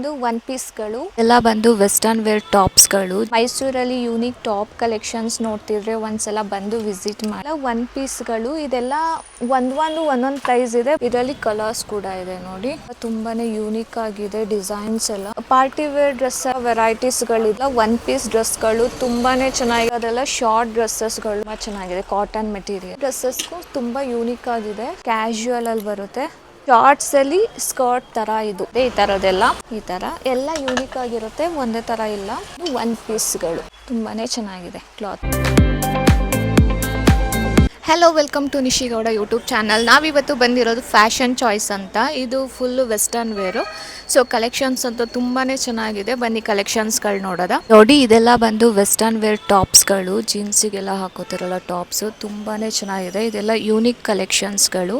ಇದು ಒನ್ ಪೀಸ್ಗಳು ಎಲ್ಲ ಬಂದು ವೆಸ್ಟರ್ನ್ ವೇರ್ ಟಾಪ್ಸ್ಗಳು. ಮೈಸೂರಲ್ಲಿ ಯೂನಿಕ್ ಟಾಪ್ ಕಲೆಕ್ಷನ್ಸ್ ನೋಡ್ತಿದ್ರೆ ಒಂದ್ಸಲ ಬಂದು ವಿಸಿಟ್ ಮಾಡಿ. ಒನ್ ಪೀಸ್ಗಳು ಇದೆಲ್ಲ ಒಂದೊಂದು ಪ್ರೈಸ್ ಇದೆ. ಇದರಲ್ಲಿ ಕಲರ್ಸ್ ಕೂಡ ಇದೆ ನೋಡಿ. ತುಂಬಾನೇ ಯೂನಿಕ್ ಆಗಿದೆ ಡಿಸೈನ್ಸ್ ಎಲ್ಲ. ಪಾರ್ಟಿ ವೇರ್ ಡ್ರೆಸ್ ವೆರೈಟೀಸ್ ಗಳಿಲ್ಲ. ಒನ್ ಪೀಸ್ ಡ್ರೆಸ್ ಗಳು ತುಂಬಾನೇ ಚೆನ್ನಾಗಿದೆ. ಅದೆಲ್ಲ ಶಾರ್ಟ್ ಡ್ರೆಸ್ಸಸ್ ಗಳು ತುಂಬಾ ಚೆನ್ನಾಗಿದೆ. ಕಾಟನ್ ಮೆಟೀರಿಯಲ್ ಡ್ರೆಸ್ಸಸ್ ತುಂಬಾ ಯೂನಿಕ್ ಆಗಿದೆ. ಕ್ಯಾಶುಯಲ್ ಅಲ್ಲಿ ಬರುತ್ತೆ. ಶಾರ್ಟ್ಸ್ ಅಲ್ಲಿ ಸ್ಕರ್ಟ್ ತರ ಇದು ಈ ತರದೆಲ್ಲ ಈ ತರ ಎಲ್ಲ ಯೂನಿಕ್ ಆಗಿರುತ್ತೆ. ಒಂದೇ ತರ ಇಲ್ಲ. ಒನ್ ಪೀಸ್ಗಳು ತುಂಬಾನೇ ಚೆನ್ನಾಗಿದೆ cloth. Hello, welcome to ನಿಶಿಗೌಡ YouTube channel. ನಾವಿವತ್ತು ಬಂದಿರೋದು ಫ್ಯಾಷನ್ ಚಾಯ್ಸ್ ಅಂತ. ಇದು full western wear. So collections ಅಂತೂ ತುಂಬಾ ಚೆನ್ನಾಗಿದೆ. ಬನ್ನಿ ಕಲೆಕ್ಷನ್ಸ್ಗಳು ನೋಡೋದ. ನೋಡಿ, ಇದೆಲ್ಲ ಬಂದು ವೆಸ್ಟರ್ನ್ ವೇರ್ ಟಾಪ್ಸ್ಗಳು. ಜೀನ್ಸಿಗೆಲ್ಲ ಹಾಕೋತಿರಲ್ಲ ಟಾಪ್ಸು ತುಂಬಾ ಚೆನ್ನಾಗಿದೆ. ಇದೆಲ್ಲ ಯೂನಿಕ್ ಕಲೆಕ್ಷನ್ಸ್ಗಳು.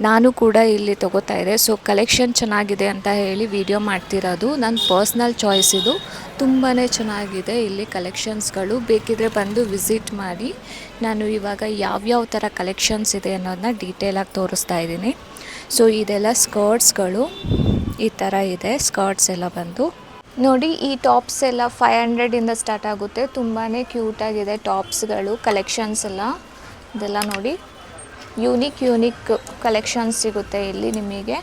ನಾನು ಕೂಡ ಇಲ್ಲಿ ತಗೋತಾ ಇದ್ದೆ. ಸೊ ಕಲೆಕ್ಷನ್ ಚೆನ್ನಾಗಿದೆ ಅಂತ ಹೇಳಿ ವಿಡಿಯೋ ಮಾಡ್ತಿರೋದು. ನನ್ನ ಪರ್ಸ್ನಲ್ ಚಾಯ್ಸ್ ಇದು. ತುಂಬಾ ಚೆನ್ನಾಗಿದೆ ಇಲ್ಲಿ ಕಲೆಕ್ಷನ್ಸ್ಗಳು. ಬೇಕಿದ್ರೆ ಬಂದು ವಿಸಿಟ್ ಮಾಡಿ. ನಾನು ಇವಾಗ ಯಾವ್ಯಾವ ಥರ ಕಲೆಕ್ಷನ್ಸ್ ಇದೆ ಅನ್ನೋದನ್ನ ಡೀಟೇಲಾಗಿ ತೋರಿಸ್ತಾ ಇದ್ದೀನಿ. ಸೊ ಇದೆಲ್ಲ ಸ್ಕರ್ಟ್ಸ್ಗಳು ಈ ಥರ ಇದೆ. ಸ್ಕರ್ಟ್ಸ್ ಎಲ್ಲ ಬಂದು ನೋಡಿ, ಈ ಟಾಪ್ಸ್ ಎಲ್ಲ 500ಇಂದ ಸ್ಟಾರ್ಟ್ ಆಗುತ್ತೆ. ತುಂಬಾ ಕ್ಯೂಟಾಗಿದೆ ಟಾಪ್ಸ್ಗಳು. ಕಲೆಕ್ಷನ್ಸ್ ಎಲ್ಲ ಇದೆಲ್ಲ ನೋಡಿ, ಯೂನಿಕ್ ಕಲೆಕ್ಷನ್ಸ್ ಸಿಗುತ್ತೆ ಇಲ್ಲಿ ನಿಮಗೆ.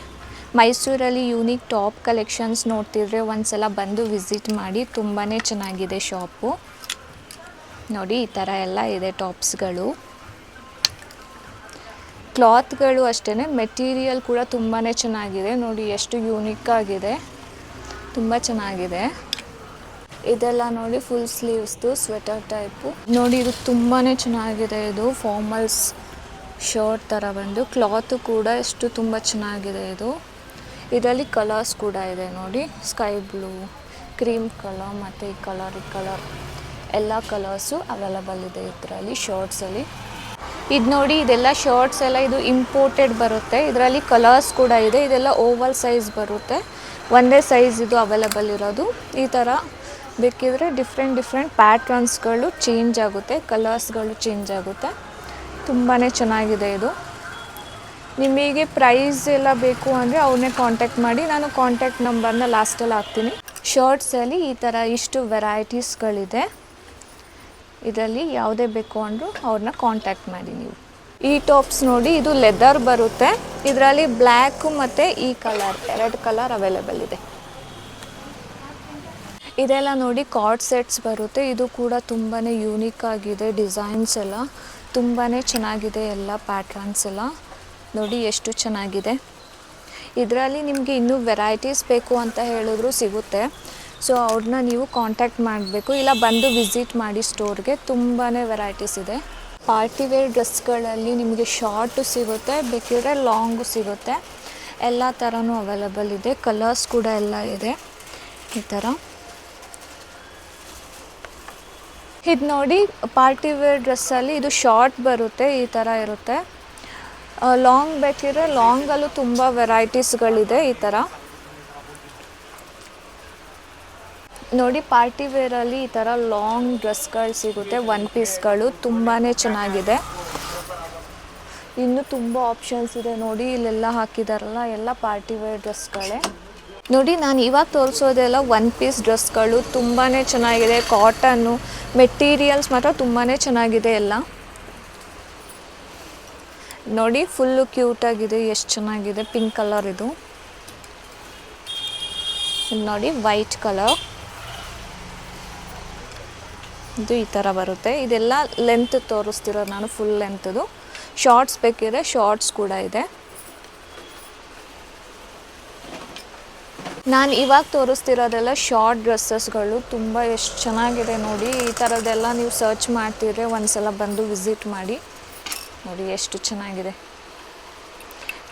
ಮೈಸೂರಲ್ಲಿ ಯೂನಿಕ್ ಟಾಪ್ ಕಲೆಕ್ಷನ್ಸ್ ನೋಡ್ತಿದ್ರೆ ಒಂದ್ಸಲ ಬಂದು ವಿಸಿಟ್ ಮಾಡಿ. ತುಂಬಾ ಚೆನ್ನಾಗಿದೆ ಶಾಪು. ನೋಡಿ, ಈ ಥರ ಎಲ್ಲ ಇದೆ ಟಾಪ್ಸ್ಗಳು. ಕ್ಲಾತ್ಗಳು ಅಷ್ಟೇ. ಮೆಟೀರಿಯಲ್ ಕೂಡ ತುಂಬಾ ಚೆನ್ನಾಗಿದೆ. ನೋಡಿ ಎಷ್ಟು ಯೂನಿಕ್ ಆಗಿದೆ. ತುಂಬ ಚೆನ್ನಾಗಿದೆ. ಇದೆಲ್ಲ ನೋಡಿ ಫುಲ್ ಸ್ಲೀವ್ಸ್ದು ಸ್ವೆಟರ್ ಟೈಪು. ನೋಡಿ, ಇದು ತುಂಬಾ ಚೆನ್ನಾಗಿದೆ. ಇದು ಫಾರ್ಮಲ್ಸ್ ಶರ್ಟ್ ಥರ ಬಂದು ಕ್ಲಾತು ಕೂಡ ಎಷ್ಟು ತುಂಬ ಚೆನ್ನಾಗಿದೆ ಇದು. ಇದರಲ್ಲಿ ಕಲರ್ಸ್ ಕೂಡ ಇದೆ ನೋಡಿ. ಸ್ಕೈ ಬ್ಲೂ, ಕ್ರೀಮ್ ಕಲರ್ ಮತ್ತು ಈ ಕಲರ್ ಎಲ್ಲ ಕಲರ್ಸು ಅವೈಲಬಲ್ ಇದೆ ಇದರಲ್ಲಿ ಶರ್ಟ್ಸಲ್ಲಿ. ಇದು ನೋಡಿ, ಇದೆಲ್ಲ ಶರ್ಟ್ಸ್ ಎಲ್ಲ ಇದು ಇಂಪೋರ್ಟೆಡ್ ಬರುತ್ತೆ. ಇದರಲ್ಲಿ ಕಲರ್ಸ್ ಕೂಡ ಇದೆ. ಇದೆಲ್ಲ ಓವಲ್ ಸೈಜ್ ಬರುತ್ತೆ. ಒಂದೇ ಸೈಜ್ ಇದು ಅವೈಲಬಲ್ ಇರೋದು. ಈ ಥರ ಬೇಕಿದ್ರೆ ಡಿಫ್ರೆಂಟ್ ಪ್ಯಾಟ್ರನ್ಸ್ಗಳು ಚೇಂಜ್ ಆಗುತ್ತೆ. ಕಲರ್ಸ್ಗಳು ಚೇಂಜ್ ಆಗುತ್ತೆ. ತುಂಬಾ ಚೆನ್ನಾಗಿದೆ ಇದು. ನಿಮಗೆ ಪ್ರೈಸ್ ಎಲ್ಲ ಬೇಕು ಅಂದರೆ ಅವ್ರನ್ನೇ ಕಾಂಟ್ಯಾಕ್ಟ್ ಮಾಡಿ. ನಾನು ಕಾಂಟ್ಯಾಕ್ಟ್ ನಂಬರ್ನ ಲಾಸ್ಟಲ್ಲಿ ಹಾಕ್ತೀನಿ. ಶರ್ಟ್ಸಲ್ಲಿ ಈ ಥರ ಇಷ್ಟು ವೆರೈಟೀಸ್ಗಳಿದೆ. ಇದರಲ್ಲಿ ಯಾವುದೇ ಬೇಕು ಅಂದರೂ ಅವ್ರನ್ನ ಕಾಂಟ್ಯಾಕ್ಟ್ ಮಾಡಿ ನೀವು. ಈ ಟಾಪ್ಸ್ ನೋಡಿ, ಇದು ಲೆದರ್ ಬರುತ್ತೆ. ಇದರಲ್ಲಿ ಬ್ಲ್ಯಾಕು ಮತ್ತು ಈ ಕಲರ್ 2 ಕಲರ್ ಅವೈಲೇಬಲ್ ಇದೆ. ಇದೆಲ್ಲ ನೋಡಿ ಕಾರ್ಡ್ ಸೆಟ್ಸ್ ಬರುತ್ತೆ. ಇದು ಕೂಡ ತುಂಬಾ ಯೂನಿಕ್ ಆಗಿದೆ. ಡಿಸೈನ್ಸ್ ಎಲ್ಲ ತುಂಬಾ ಚೆನ್ನಾಗಿದೆ. ಎಲ್ಲ ಪ್ಯಾಟ್ರನ್ಸ್ ಎಲ್ಲ ನೋಡಿ ಎಷ್ಟು ಚೆನ್ನಾಗಿದೆ. ಇದರಲ್ಲಿ ನಿಮಗೆ ಇನ್ನೂ ವೆರೈಟೀಸ್ ಬೇಕು ಅಂತ ಹೇಳಿದ್ರು ಸಿಗುತ್ತೆ. ಸೊ ಅವ್ರನ್ನ ನೀವು ಕಾಂಟ್ಯಾಕ್ಟ್ ಮಾಡಬೇಕು, ಇಲ್ಲ ಬಂದು ವಿಸಿಟ್ ಮಾಡಿ ಸ್ಟೋರ್ಗೆ. ತುಂಬಾ ವೆರೈಟೀಸ್ ಇದೆ. ಪಾರ್ಟಿ ವೇರ್ ಡ್ರೆಸ್ಗಳಲ್ಲಿ ನಿಮಗೆ ಶಾರ್ಟು ಸಿಗುತ್ತೆ, ಬೇಕಿದ್ರೆ ಲಾಂಗು ಸಿಗುತ್ತೆ. ಎಲ್ಲ ಥರನೂ ಅವೈಲಬಲ್ ಇದೆ. ಕಲರ್ಸ್ ಕೂಡ ಎಲ್ಲ ಇದೆ ಈ ಥರ. ಇದು ನೋಡಿ, ಪಾರ್ಟಿ ವೇರ್ ಡ್ರೆಸ್ಸಲ್ಲಿ ಇದು ಶಾರ್ಟ್ ಬರುತ್ತೆ. ಈ ಥರ ಇರುತ್ತೆ. ಲಾಂಗ್ ಬೇಕಿದ್ರೆ ಲಾಂಗಲ್ಲೂ ತುಂಬ ವೆರೈಟೀಸ್ಗಳಿದೆ ಈ ಥರ. ನೋಡಿ, ಪಾರ್ಟಿ ವೇರಲ್ಲಿ ಈ ಥರ ಲಾಂಗ್ ಡ್ರೆಸ್ಗಳು ಸಿಗುತ್ತೆ. ಒನ್ ಪೀಸ್ಗಳು ತುಂಬಾ ಚೆನ್ನಾಗಿದೆ. ಇನ್ನೂ ತುಂಬ ಆಪ್ಷನ್ಸ್ ಇದೆ ನೋಡಿ. ಇಲ್ಲೆಲ್ಲ ಹಾಕಿದಾರಲ್ಲ ಎಲ್ಲ ಪಾರ್ಟಿ ವೇರ್ ಡ್ರೆಸ್ಗಳೇ. ನೋಡಿ, ನಾನು ಇವಾಗ ತೋರಿಸೋದೆಲ್ಲ ಒನ್ ಪೀಸ್ ಡ್ರೆಸ್ಗಳು. ತುಂಬಾ ಚೆನ್ನಾಗಿದೆ. ಕಾಟನ್ನು ಮೆಟೀರಿಯಲ್ಸ್ ಮಾತ್ರ ತುಂಬಾ ಚೆನ್ನಾಗಿದೆ ಎಲ್ಲ. ನೋಡಿ, ಫುಲ್ಲು ಕ್ಯೂಟಾಗಿದೆ. ಎಷ್ಟು ಚೆನ್ನಾಗಿದೆ. ಪಿಂಕ್ ಕಲರ್ ಇದು. ನೋಡಿ, ವೈಟ್ ಕಲರ್ ಇದು ಈ ಥರ ಬರುತ್ತೆ. ಇದೆಲ್ಲ ಲೆಂತ್ ತೋರಿಸ್ತಿರೋದು ನಾನು, ಫುಲ್ ಲೆಂತ್ದು. ಶಾರ್ಟ್ಸ್ ಬೇಕಿದ್ರೆ ಶಾರ್ಟ್ಸ್ ಕೂಡ ಇದೆ. ನಾನು ಇವಾಗ ತೋರಿಸ್ತಿರೋದೆಲ್ಲ ಶಾರ್ಟ್ ಡ್ರೆಸ್ಸಸ್ಗಳು. ತುಂಬ ಎಷ್ಟು ಚೆನ್ನಾಗಿದೆ ನೋಡಿ. ಈ ಥರದ್ದೆಲ್ಲ ನೀವು ಸರ್ಚ್ ಮಾಡ್ತಿದ್ರೆ ಒಂದ್ಸಲ ಬಂದು ವಿಸಿಟ್ ಮಾಡಿ. ನೋಡಿ ಎಷ್ಟು ಚೆನ್ನಾಗಿದೆ.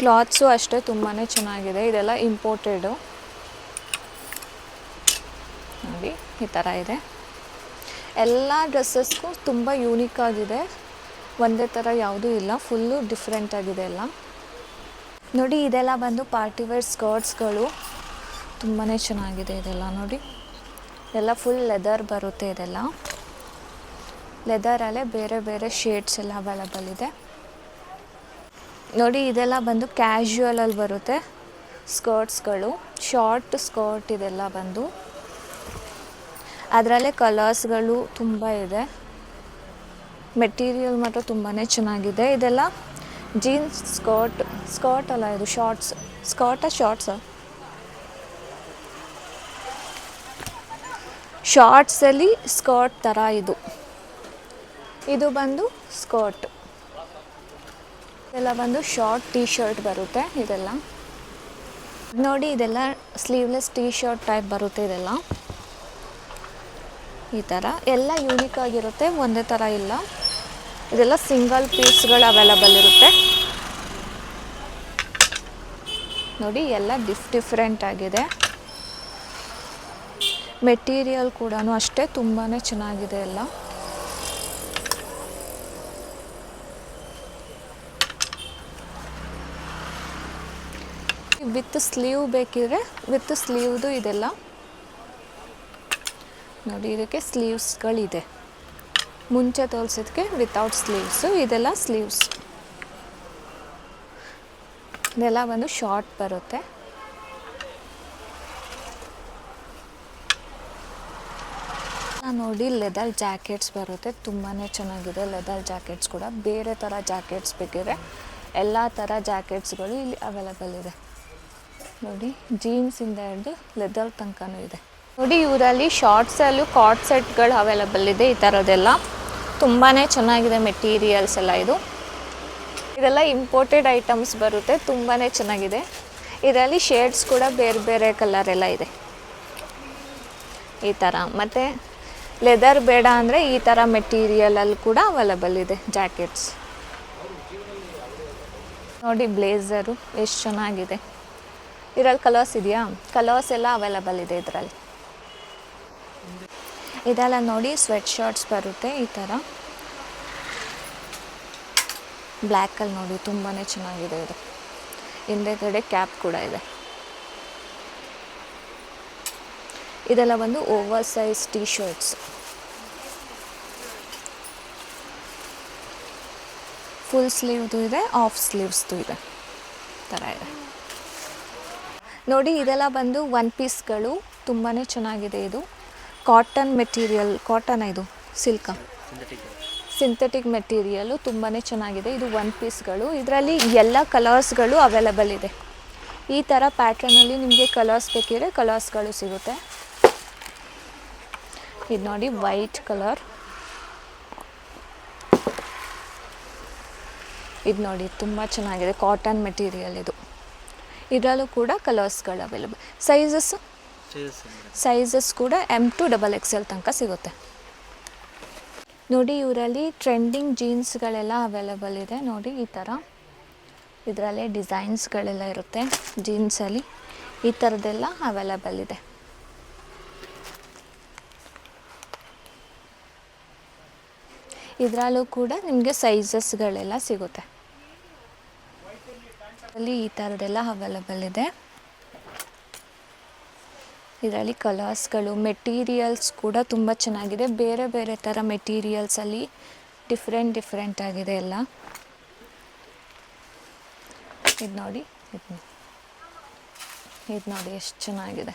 ಕ್ಲಾತ್ಸು ಅಷ್ಟೇ ತುಂಬಾ ಚೆನ್ನಾಗಿದೆ. ಇದೆಲ್ಲ ಇಂಪೋರ್ಟೆಡು. ನೋಡಿ ಈ ಥರ ಇದೆ. ಎಲ್ಲ ಡ್ರೆಸ್ಸಸ್ಗೂ ತುಂಬ ಯೂನಿಕ್ ಆಗಿದೆ. ಒಂದೇ ಥರ ಯಾವುದೂ ಇಲ್ಲ. ಫುಲ್ಲು ಡಿಫ್ರೆಂಟ್ ಆಗಿದೆ ಎಲ್ಲ. ನೋಡಿ, ಇದೆಲ್ಲ ಬಂದು ಪಾರ್ಟಿ ವೇರ್ ಸ್ಕರ್ಟ್ಸ್ಗಳು. ತುಂಬಾ ಚೆನ್ನಾಗಿದೆ ಇದೆಲ್ಲ ನೋಡಿ. ಎಲ್ಲ ಫುಲ್ ಲೆದರ್ ಬರುತ್ತೆ. ಇದೆಲ್ಲ ಲೆದರಲ್ಲೇ ಬೇರೆ ಶೇಡ್ಸ್ ಎಲ್ಲ ಅವೈಲಬಲ್ ಇದೆ ನೋಡಿ. ಇದೆಲ್ಲ ಬಂದು ಕ್ಯಾಶುಯಲಲ್ಲಿ ಬರುತ್ತೆ. ಸ್ಕರ್ಟ್ಸ್ಗಳು, ಶಾರ್ಟ್ ಸ್ಕರ್ಟ್ ಇದೆಲ್ಲ ಬಂದು. ಅದರಲ್ಲೇ ಕಲರ್ಸ್ಗಳು ತುಂಬ ಇದೆ. ಮೆಟೀರಿಯಲ್ ಮಾತ್ರ ತುಂಬಾ ಚೆನ್ನಾಗಿದೆ. ಇದೆಲ್ಲ ಜೀನ್ಸ್ ಸ್ಕರ್ಟ್ ಅಲ್ಲ, ಇದು ಶಾರ್ಟ್ಸ್. ಶಾರ್ಟ್ಸಾ? ಶಾರ್ಟ್ಸಲ್ಲಿ ಸ್ಕರ್ಟ್ ಥರ ಇದು ಬಂದು ಸ್ಕರ್ಟ್. ಇದೆಲ್ಲ ಬಂದು ಶಾರ್ಟ್ ಟೀ ಶರ್ಟ್ ಬರುತ್ತೆ ಇದೆಲ್ಲ. ನೋಡಿ, ಇದೆಲ್ಲ ಸ್ಲೀವ್ಲೆಸ್ ಟೀ ಶರ್ಟ್ ಟೈಪ್ ಬರುತ್ತೆ ಇದೆಲ್ಲ. ಈ ಥರ ಎಲ್ಲ ಯೂನಿಕ್ ಆಗಿರುತ್ತೆ, ಒಂದೇ ಥರ ಇಲ್ಲ. ಇದೆಲ್ಲ ಸಿಂಗಲ್ ಪೀಸ್ಗಳು ಅವೈಲಬಲ್ ಇರುತ್ತೆ. ನೋಡಿ, ಎಲ್ಲ ಡಿಫ್ರೆಂಟ್ ಆಗಿದೆ. ಮೆಟೀರಿಯಲ್ ಕೂಡ ಅಷ್ಟೇ ತುಂಬಾ ಚೆನ್ನಾಗಿದೆ ಎಲ್ಲ. ವಿತ್ ಸ್ಲೀವ್ ಬೇಕಿದ್ರೆ ವಿತ್ ಸ್ಲೀವ್ದು ಇದೆಲ್ಲ. ನೋಡಿ, ಇದಕ್ಕೆ ಸ್ಲೀವ್ಸ್ಗಳಿದೆ. ಮುಂಚೆ ತೋರಿಸಿದ್ಕೆ ವಿತೌಟ್ ಸ್ಲೀವ್ಸು, ಇದೆಲ್ಲ ಸ್ಲೀವ್ಸ್. ಇದೆಲ್ಲ ಬಂದು ಶಾರ್ಟ್ ಬರುತ್ತೆ. ನೋಡಿ, ಲೆದರ್ ಜಾಕೆಟ್ಸ್ ಬರುತ್ತೆ, ತುಂಬಾ ಚೆನ್ನಾಗಿದೆ ಲೆದರ್ ಜಾಕೆಟ್ಸ್ ಕೂಡ. ಬೇರೆ ಥರ ಜಾಕೆಟ್ಸ್ ಬೇಕಿದ್ರೆ ಎಲ್ಲ ಥರ ಜಾಕೆಟ್ಸ್ಗಳು ಇಲ್ಲಿ ಅವೈಲಬಲ್ ಇದೆ. ನೋಡಿ, ಜೀನ್ಸಿಂದ ಹಿಡಿದು ಲೆದರ್ ತನಕನೂ ಇದೆ. ನೋಡಿ, ಇವರಲ್ಲಿ ಶಾರ್ಟ್ಸಲ್ಲೂ ಕಾರ್ಡ್ ಸೆಟ್ಗಳು ಅವೈಲಬಲ್ ಇದೆ. ಈ ಥರದ್ದೆಲ್ಲ ತುಂಬಾ ಚೆನ್ನಾಗಿದೆ ಮೆಟೀರಿಯಲ್ಸ್ ಎಲ್ಲ. ಇದೆಲ್ಲ ಇಂಪೋರ್ಟೆಡ್ ಐಟಮ್ಸ್ ಬರುತ್ತೆ, ತುಂಬಾ ಚೆನ್ನಾಗಿದೆ. ಇದರಲ್ಲಿ ಶೇಡ್ಸ್ ಕೂಡ ಬೇರೆ ಬೇರೆ ಕಲರ್ ಎಲ್ಲ ಇದೆ ಈ ಥರ. ಮತ್ತು ಲೆದರ್ ಬೇಡ ಅಂದರೆ ಈ ಥರ ಮೆಟೀರಿಯಲಲ್ಲಿ ಕೂಡ ಅವೈಲಬಲ್ ಇದೆ ಜಾಕೆಟ್ಸ್. ನೋಡಿ, ಬ್ಲೇಝರು ಎಷ್ಟು ಚೆನ್ನಾಗಿದೆ. ಇದರಲ್ಲಿ ಕಲರ್ಸ್ ಇದೆಯಾ? ಕಲರ್ಸ್ ಎಲ್ಲ ಅವೈಲಬಲ್ ಇದೆ ಇದರಲ್ಲಿ. ಇದೆಲ್ಲ ನೋಡಿ, ಸ್ವೆಟ್ ಶರ್ಟ್ಸ್ ಬರುತ್ತೆ ಈ ಥರ ಬ್ಲ್ಯಾಕಲ್ಲಿ. ನೋಡಿ, ತುಂಬಾ ಚೆನ್ನಾಗಿದೆ ಇದು. ಹಿಂದೆಗಡೆ ಕ್ಯಾಪ್ ಕೂಡ ಇದೆ. ಇದೆಲ್ಲ ಬಂದು over size T shirts. Full ಸ್ಲೀವ್ದು ಇದೆ, ಆಫ್ ಸ್ಲೀವ್ಸ್ದು ಇದೆ, ಥರ ಇದೆ. ನೋಡಿ, ಇದೆಲ್ಲ ಬಂದು ಒನ್ ಪೀಸ್ಗಳು, ತುಂಬಾ ಚೆನ್ನಾಗಿದೆ. ಇದು ಕಾಟನ್ ಮೆಟೀರಿಯಲ್. ಕಾಟನ್, ಇದು ಸಿಲ್ಕ, ಸಿಂಥೆಟಿಕ್ ಮೆಟೀರಿಯಲು, ತುಂಬಾ ಚೆನ್ನಾಗಿದೆ. ಇದು ಒನ್ ಪೀಸ್ಗಳು. ಇದರಲ್ಲಿ ಎಲ್ಲ ಕಲರ್ಸ್ಗಳು ಅವೈಲಬಲ್ ಇದೆ. ಈ ಥರ ಪ್ಯಾಟ್ರನಲ್ಲಿ ನಿಮಗೆ ಕಲರ್ಸ್ ಬೇಕಿದ್ರೆ ಕಲರ್ಸ್ಗಳು ಸಿಗುತ್ತೆ. ಇದು ನೋಡಿ, ವೈಟ್ ಕಲರ್. ಇದು ನೋಡಿ, ತುಂಬ ಚೆನ್ನಾಗಿದೆ, ಕಾಟನ್ ಮೆಟೀರಿಯಲ್ ಇದು. ಇದರಲ್ಲೂ ಕೂಡ ಕಲರ್ಸ್ಗಳು ಅವೈಲಬಲ್. ಸೈಜಸ್ ಕೂಡ M to XXL ತನಕ ಸಿಗುತ್ತೆ. ನೋಡಿ, ಇವರಲ್ಲಿ ಟ್ರೆಂಡಿಂಗ್ ಜೀನ್ಸ್ಗಳೆಲ್ಲ ಅವೈಲಬಲ್ ಇದೆ. ನೋಡಿ, ಈ ಥರ ಇದರಲ್ಲೇ ಡಿಸೈನ್ಸ್ಗಳೆಲ್ಲ ಇರುತ್ತೆ ಜೀನ್ಸಲ್ಲಿ. ಈ ಥರದ್ದೆಲ್ಲ ಅವೈಲಬಲ್ ಇದೆ. ಇದರಲ್ಲೂ ಕೂಡ ನಿಮಗೆ ಸೈಜಸ್ಗಳೆಲ್ಲ ಸಿಗುತ್ತೆ. ಅಲ್ಲಿ ಈ ಥರದ್ದೆಲ್ಲ ಅವೈಲಬಲ್ ಇದೆ. ಇದರಲ್ಲಿ ಕಲರ್ಸ್ಗಳು, ಮೆಟೀರಿಯಲ್ಸ್ ಕೂಡ ತುಂಬ ಚೆನ್ನಾಗಿದೆ. ಬೇರೆ ಬೇರೆ ಥರ ಮೆಟೀರಿಯಲ್ಸಲ್ಲಿ ಡಿಫ್ರೆಂಟ್ ಆಗಿದೆ ಎಲ್ಲ. ಇದು ನೋಡಿ, ಇದು ನೋಡಿ ಎಷ್ಟು ಚೆನ್ನಾಗಿದೆ.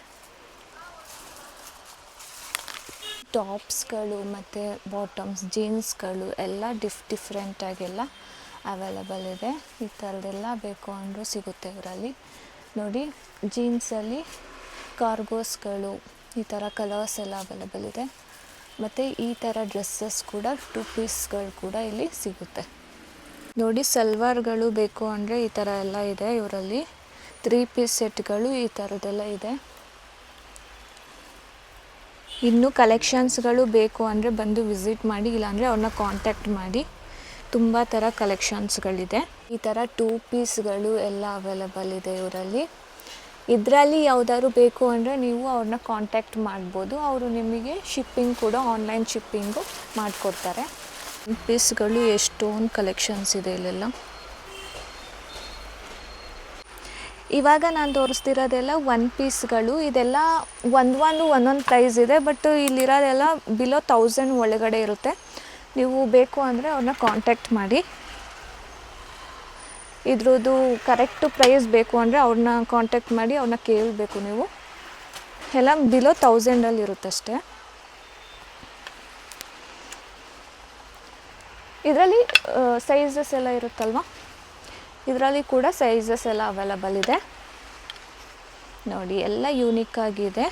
ಟಾಪ್ಸ್ಗಳು ಮತ್ತು ಬಾಟಮ್ಸ್, ಜೀನ್ಸ್ಗಳು ಎಲ್ಲ ಡಿಫ್ರೆಂಟಾಗೆಲ್ಲ ಅವೈಲಬಲ್ ಇದೆ. ಈ ಥರದ್ದೆಲ್ಲ ಬೇಕು ಅಂದರೂ ಸಿಗುತ್ತೆ ಇವರಲ್ಲಿ. ನೋಡಿ, ಜೀನ್ಸಲ್ಲಿ ಕಾರ್ಗೋಸ್ಗಳು, ಈ ಥರ ಕಲರ್ಸ್ ಎಲ್ಲ ಅವೈಲಬಲ್ ಇದೆ. ಮತ್ತು ಈ ಥರ ಡ್ರೆಸ್ಸಸ್ ಕೂಡ 2 ಪೀಸ್ಗಳು ಕೂಡ ಇಲ್ಲಿ ಸಿಗುತ್ತೆ. ನೋಡಿ, ಸಲ್ವಾರ್ಗಳು ಬೇಕು ಅಂದರೆ ಈ ಥರ ಎಲ್ಲ ಇದೆ ಇವರಲ್ಲಿ. 3 ಪೀಸ್ ಸೆಟ್ಗಳು ಈ ಥರದ್ದೆಲ್ಲ ಇದೆ. ಇನ್ನೂ ಕಲೆಕ್ಷನ್ಸ್ಗಳು ಬೇಕು ಅಂದರೆ ಬಂದು ವಿಸಿಟ್ ಮಾಡಿ, ಇಲ್ಲಾಂದರೆ ಅವ್ರನ್ನ ಕಾಂಟ್ಯಾಕ್ಟ್ ಮಾಡಿ. ತುಂಬ ಥರ ಕಲೆಕ್ಷನ್ಸ್ಗಳಿದೆ. ಈ ಥರ 2 ಪೀಸ್ಗಳು ಎಲ್ಲ ಅವೈಲಬಲ್ ಇದೆ ಇವರಲ್ಲಿ. ಇದರಲ್ಲಿ ಯಾವುದಾದ್ರು ಬೇಕು ಅಂದರೆ ನೀವು ಅವ್ರನ್ನ ಕಾಂಟ್ಯಾಕ್ಟ್ ಮಾಡ್ಬೋದು. ಅವರು ನಿಮಗೆ ಶಿಪ್ಪಿಂಗ್ ಕೂಡ ಆನ್ಲೈನ್ ಶಿಪ್ಪಿಂಗು ಮಾಡಿಕೊಡ್ತಾರೆ. ಪೀಸ್ಗಳು ಎಷ್ಟೊಂದು ಕಲೆಕ್ಷನ್ಸ್ ಇದೆ ಇಲ್ಲೆಲ್ಲ. ಇವಾಗ ನಾನು ತೋರಿಸ್ತಿರೋದೆಲ್ಲ 1 ಪೀಸ್ಗಳು. ಇದೆಲ್ಲ ಒಂದೊಂದು ಪ್ರೈಸ್ ಇದೆ. ಬಟ್ ಇಲ್ಲಿರೋದೆಲ್ಲ ಬಿಲೋ 1000 ಒಳಗಡೆ ಇರುತ್ತೆ. ನೀವು ಬೇಕು ಅಂದರೆ ಅವ್ರನ್ನ ಕಾಂಟ್ಯಾಕ್ಟ್ ಮಾಡಿ. ಇದ್ರದ್ದು ಕರೆಕ್ಟು ಪ್ರೈಸ್ ಬೇಕು ಅಂದರೆ ಅವ್ರನ್ನ ಕಾಂಟ್ಯಾಕ್ಟ್ ಮಾಡಿ ಅವ್ರನ್ನ ಕೇಳಬೇಕು ನೀವು. ಎಲ್ಲ ಬಿಲೋ 1000 ಇರುತ್ತಷ್ಟೇ. ಇದರಲ್ಲಿ ಸೈಜಸ್ ಎಲ್ಲ ಇರುತ್ತಲ್ವ, ಇದರಲ್ಲಿ ಕೂಡ ಸೈಜಸ್ ಎಲ್ಲ ಅವೈಲಬಲ್ ಇದೆ ನೋಡಿ. ಎಲ್ಲ ಯೂನಿಕ್ ಆಗಿದೆ,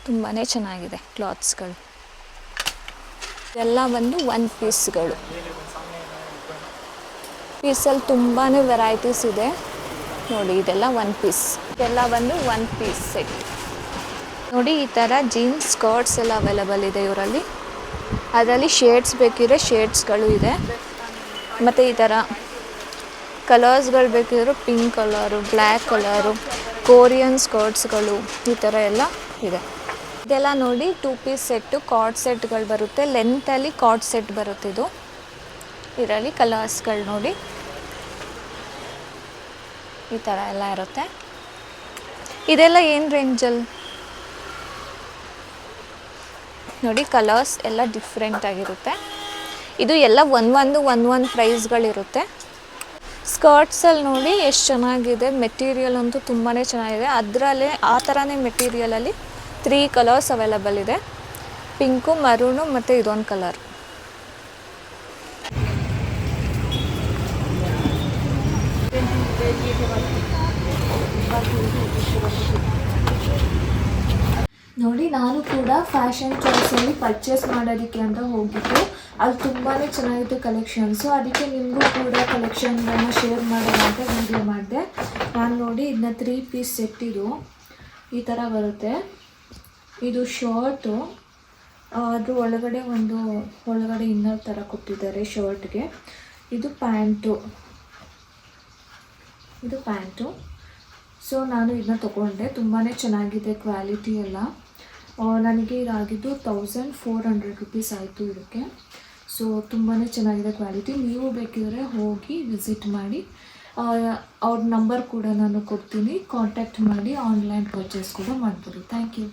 ತುಂಬಾ ಚೆನ್ನಾಗಿದೆ ಕ್ಲಾತ್ಸ್ಗಳು. ಎಲ್ಲ ಬಂದು ಒನ್ ಪೀಸ್ಗಳು. ಪೀಸಲ್ಲಿ ತುಂಬಾ ವೆರೈಟೀಸ್ ಇದೆ ನೋಡಿ. ಇದೆಲ್ಲ ಒನ್ ಪೀಸ್, ಇದೆಲ್ಲ ಬಂದು ಒನ್ ಪೀಸ್ ಸೆಟ್ ನೋಡಿ. ಈ ಥರ ಜೀನ್ಸ್ ಸ್ಕರ್ಟ್ಸ್ ಎಲ್ಲ ಅವೈಲಬಲ್ ಇದೆ ಇವರಲ್ಲಿ. ಅದರಲ್ಲಿ ಶೇಡ್ಸ್ ಬೇಕಿದ್ರೆ ಶೇಡ್ಸ್ಗಳು ಇದೆ. ಮತ್ತು ಈ ಥರ ಕಲರ್ಸ್ಗಳು ಬೇಕಿದ್ರು pink colour, black colour, Korean ಸ್ಕರ್ಟ್ಸ್ಗಳು, ಈ ಥರ ಎಲ್ಲ ಇದೆ. ಇದೆಲ್ಲ ನೋಡಿ 2 ಪೀಸ್ ಸೆಟ್ಟು, ಕಾರ್ಡ್ ಸೆಟ್ಗಳು ಬರುತ್ತೆ. ಲೆಂತಲ್ಲಿ ಕಾರ್ಡ್ ಸೆಟ್ ಬರುತ್ತೆ ಇದು. ಇದರಲ್ಲಿ ಕಲರ್ಸ್ಗಳು ನೋಡಿ ಈ ಥರ ಎಲ್ಲ ಇರುತ್ತೆ. ಇದೆಲ್ಲ ಏನು ರೇಂಜಲ್ಲಿ ನೋಡಿ, ಕಲರ್ಸ್ ಎಲ್ಲ ಡಿಫ್ರೆಂಟ್ ಆಗಿರುತ್ತೆ. ಇದು ಎಲ್ಲ ಒಂದು ಪ್ರೈಸ್ಗಳಿರುತ್ತೆ. ಸ್ಕರ್ಟ್ಸಲ್ಲಿ ನೋಡಿ ಎಷ್ಟು ಚೆನ್ನಾಗಿದೆ, ಮೆಟೀರಿಯಲ್ ಅಂತೂ ತುಂಬಾ ಚೆನ್ನಾಗಿದೆ. ಅದರಲ್ಲೇ ಆ ಥರನೇ ಮೆಟೀರಿಯಲಲ್ಲಿ 3 ಕಲರ್ಸ್ ಅವೈಲಬಲ್ ಇದೆ, ಪಿಂಕು, ಮರೂನು ಮತ್ತು ಇದೊಂದು ಕಲರ್. ನೋಡಿ, ನಾನು ಕೂಡ ಫ್ಯಾಷನ್ ಚಾಯ್ಸಲ್ಲಿ ಪರ್ಚೇಸ್ ಮಾಡೋದಕ್ಕೆ ಅಂತ ಹೋಗಿದ್ದು. ಅಲ್ಲಿ ತುಂಬಾ ಚೆನ್ನಾಗಿತ್ತು ಕಲೆಕ್ಷನ್ಸು. ಅದಕ್ಕೆ ನಿಮಗೂ ಕೂಡ ಕಲೆಕ್ಷನ್ಗಳನ್ನ ಶೇರ್ ಮಾಡೋಣ ಅಂತ ವೀಡಿಯೋ ಮಾಡಿದೆ. ನಾನು ನೋಡಿ ಇದನ್ನ 3 ಪೀಸ್ ಸೆಟ್ ಇದು ಈ ಥರ ಬರುತ್ತೆ. ಇದು ಶರ್ಟು, ಅದು ಒಳಗಡೆ ಇನ್ನರ್ ಥರ ಕೊಟ್ಟಿದ್ದಾರೆ ಶರ್ಟ್ಗೆ. ಇದು ಪ್ಯಾಂಟು, ಸೊ ನಾನು ಇದನ್ನ ತೊಗೊಂಡೆ. ತುಂಬಾ ಚೆನ್ನಾಗಿದೆ ಕ್ವಾಲಿಟಿ ಎಲ್ಲ. ನನಗೆ ಇದಾಗಿದ್ದು 1400 ರುಪೀಸ್ ಆಯಿತು ಇದಕ್ಕೆ. ಸೊ ತುಂಬಾ ಚೆನ್ನಾಗಿದೆ ಕ್ವಾಲಿಟಿ. ನೀವು ಬೇಕಿದ್ರೆ ಹೋಗಿ ವಿಸಿಟ್ ಮಾಡಿ, ಅವ್ರ ನಂಬರ್ ಕೂಡ ನಾನು ಕೊಡ್ತೀನಿ, ಕಾಂಟ್ಯಾಕ್ಟ್ ಮಾಡಿ ಆನ್ಲೈನ್ ಪರ್ಚೇಸ್ ಕೂಡ ಮಾಡ್ಬೋದು. Thank you.